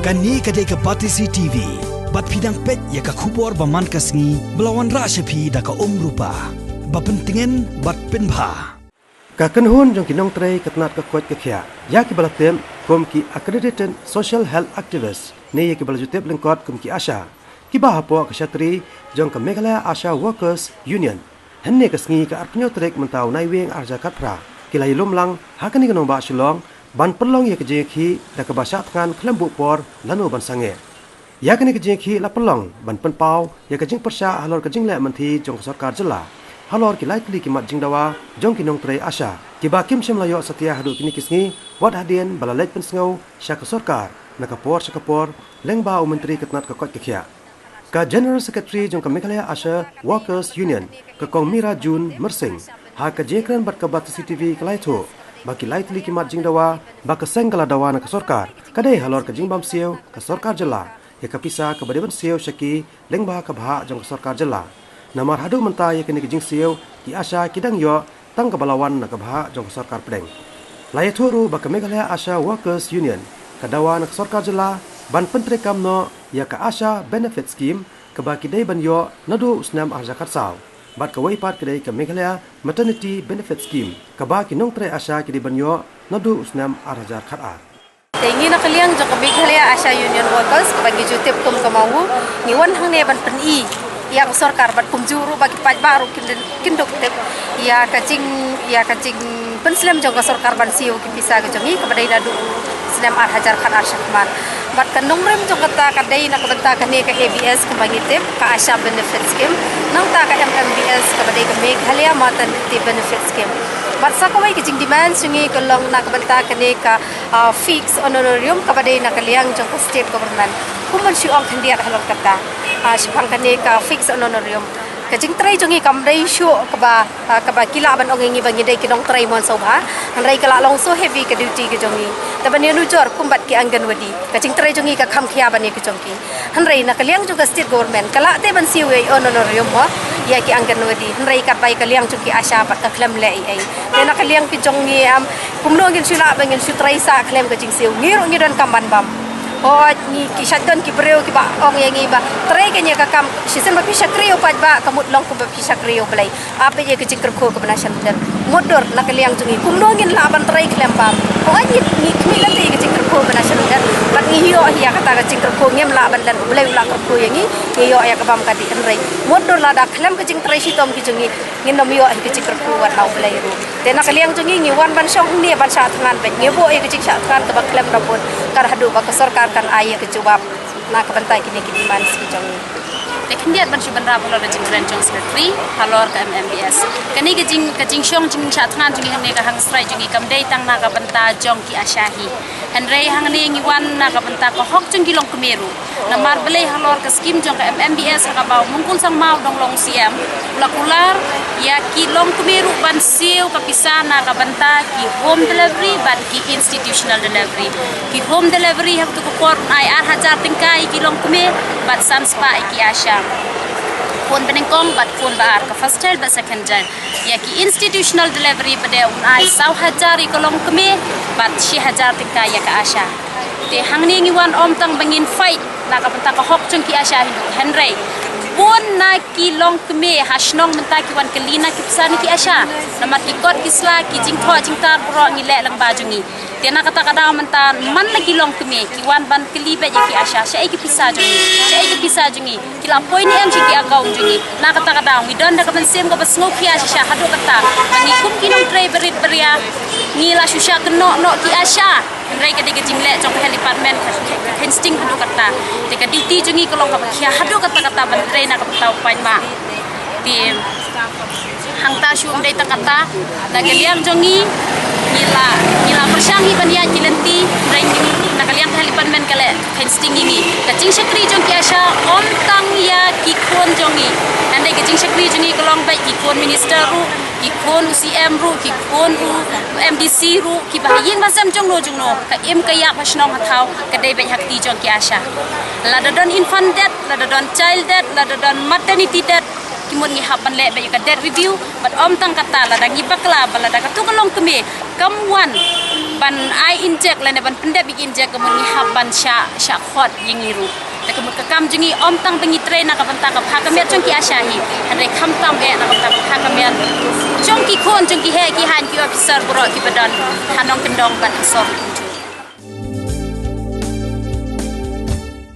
Kani kadai ke Batisi TV. Bat pidang pet ya ka khubor baman kasngi belawan ra shepi da ka rupa. Bapentingan bat penbha. Ka kenhun jong kinong tray katnat ka kwat ka khia. Ya ki balatem kom ki accredited social health activist ne ya ki balajutep lengkot kom ki Asha. Ki bahapo ka Shatri jong ka Meghalaya Asha Workers Union. Henne kasngi ka arpnyo trek mentau naiweng arja katpra. Ki lai lumlang hakani kanong ba shilong ban perlong ya ke jengki da ke basyak tangan kelembu por lanu ban sange. Ya kene ke jengki la perlong ban penpau ya ke jeng persya halor ke jeng le menti jong sarkar jela. Halor ki lai tli ki mat jeng dawa jong kinong tray Asha. Ki ba kim shem layo setia hadu kini kisngi wat hadien balalek pensengau syak sarkar nakapor syakapor lengba menteri ketnat ke kot kekhia. Ka General Secretary jong ke Meghalaya Asha Workers Union ke Kong Mira Jun Mersing ha ke jengkran bat ke Batisi TV ke lai tu. Baki lai tli kimat jing dawa baka senggala dawa na kasorkar kadai halor ka jingbam sieu kasorkar jela ya kapisa ka badeban sieu syaki lengba ka bha jong kasorkar jela namar hadu menta ya kene jing sieu ki Asha kidang yo tang ka balawan na ka bha jong kasorkar pedeng lai thuru baka Meghalaya Asha Workers Union ka dawa na kasorkar jela ban pentre kamno ya ka Asha benefit scheme ka baki dai ban yo nadu usnam arjakat saw bat ka waipat kedai ke Meghalaya Maternity Benefit Scheme ka ba kinong tray Asha kidi banyo nadu usnam arhajar khatar Tengi na kaliang jong ke Meghalaya Asha Union Workers bagi jutip kum kamawu ngiwan hang ne ban pen yang sarkar bat kum juru bagi paj baru kinduk tep ya kacing penslam jong ke sarkar ban siu ki bisa ke jongi ke badai nadu usnam arhajar khatar syakman bat kanong rem jong kata kadai na kabenta kane ke ABS ke bagi tip ke Asha Benefit Scheme nang ta ka MMBS ka badai ka Meghalaya Maternity Benefit Scheme bat sakawai ke jing demand sungi kolong na kabanta kane ka fixed honorarium ka badai na kaliang jong ka state government kuman syuang khandiat halong kata syapang kane ka fixed honorarium ka jing trai jongi kamdai syu ka ba kila ban ongi bangi dai kinong trai mon sobha hanrai kala long so heavy ka duty ke jongi taban yanu jor kumbat ki anganwadi ka jing trai jongi ka kham khia bani ke jongki hanrai na kaliang jong ka state government kala te ban siwe honorarium ho ya ki anganwadi hanrai kat bai kaliang jong ki Asha pat ka klam le ai te na kaliang ki jongi kumno ngin sila bangin su trai sa klem ka jing siu ngiro ngiron kamban bam oh ni ki shadon ki breu ki ba ong yang iba trai ke nya ka kam sisen ba pisha kriyo pat ba kamut long ko ba pisha kriyo blai apa je ke jingker ko ka banashan ter modor na kaliang jungi kumno ngin la ban trai klem ba oh ni kmi la te ke jingker ko banashan ter bat ni hiyo ya kata ka jingker ko ngem la ban dan blai la ko yang ni hiyo ya ka bam ka di enrai modor la da klem ke jing trai sitom ki jungi ngin nom yo ke jingker ko wat lau blai ru te na kaliang jungi ngi wan ban shong ni ban sa thangan ba ngebo e ke jing sa thangan ka ba klem rabon kar hadu ba ka sarkar kan ayah kejawab nak kebentai kini manis kejong. Lekin dia ban syuban rap halor jing grand jong secretary halor ke MMBS. Kini kejing syong jing chat ngan jing hang ne ka hang strai jing kam dai tang nak benta jong ki Ashahi. Henry hang ne ngiwan nak benta ko hok jing kilong kemeru. Namar belai halor ke skim jong ke MMBS ka bau mungkul sang mau dong long siam. Ulakular ya kilong kemeru ban siu ka pisana ka benta ki home delivery ban ki institutional delivery. Ki home delivery hak tu ko por ai hajar tingkai kilong kemer bat sanspa ki Asha. Phone benengkong bat phone baar ka first child bat second child ya ki institutional delivery pada unai 1,000 kolong keme bat 6,000 tingka ya ka Asha te hangni ngiwan om tang bangin fight na ka penta ka hok chung ki Asha hindu Henry pun na ki long keme hasnong menta ki wan kelina ki pisani ki Asha nama tikot kisla ki jingtho jingtar pro ngile lang bajungi te na kata kada menta man lagi long keme ki wan ban kelibe ya ki Asha syai ki pisa jungi kila point em ki agau jungi na kata kada we don da ka pensem ka basngo ki Asha hadu kata ni kum kinong tray berit beria ngila susha keno no ki Asha Rai ka diga jingle jong ka department instinct hadu kata te ka duty jungi kolong ka khia hadu kata ban tray na ka tau pain ma ti hang ta syum dai ta kata da galiam jongi ngila persyangi bania kilenti rai na kaliam ka department kale instinct ini ka jing sekri jong ki Asha om tang ya ki kon jongi andai ka jing sekri jongi kolong bai ki kon minister ru ki kon UCM ru ki kon MDC ru ki bayin basam jong no ka em ka ya pasnong hathau ka dai bai hakti jong ki Asha la don infant death la don child death la don maternity death kimon ngi hapan le bai ka death review but om tang kata la dangi bakla bala da ka tu kolong keme kamwan ban ai injek lene ban pendek big injek kemun haban sya khot yingiru ta kemut kakam jungi om tang bengi tre na kapanta ka phakamiat chongki asyahi han re kham tam e na kapanta phakamiat chongki khon chongki he ki han ki officer bro ki badan hanong kendong ban asor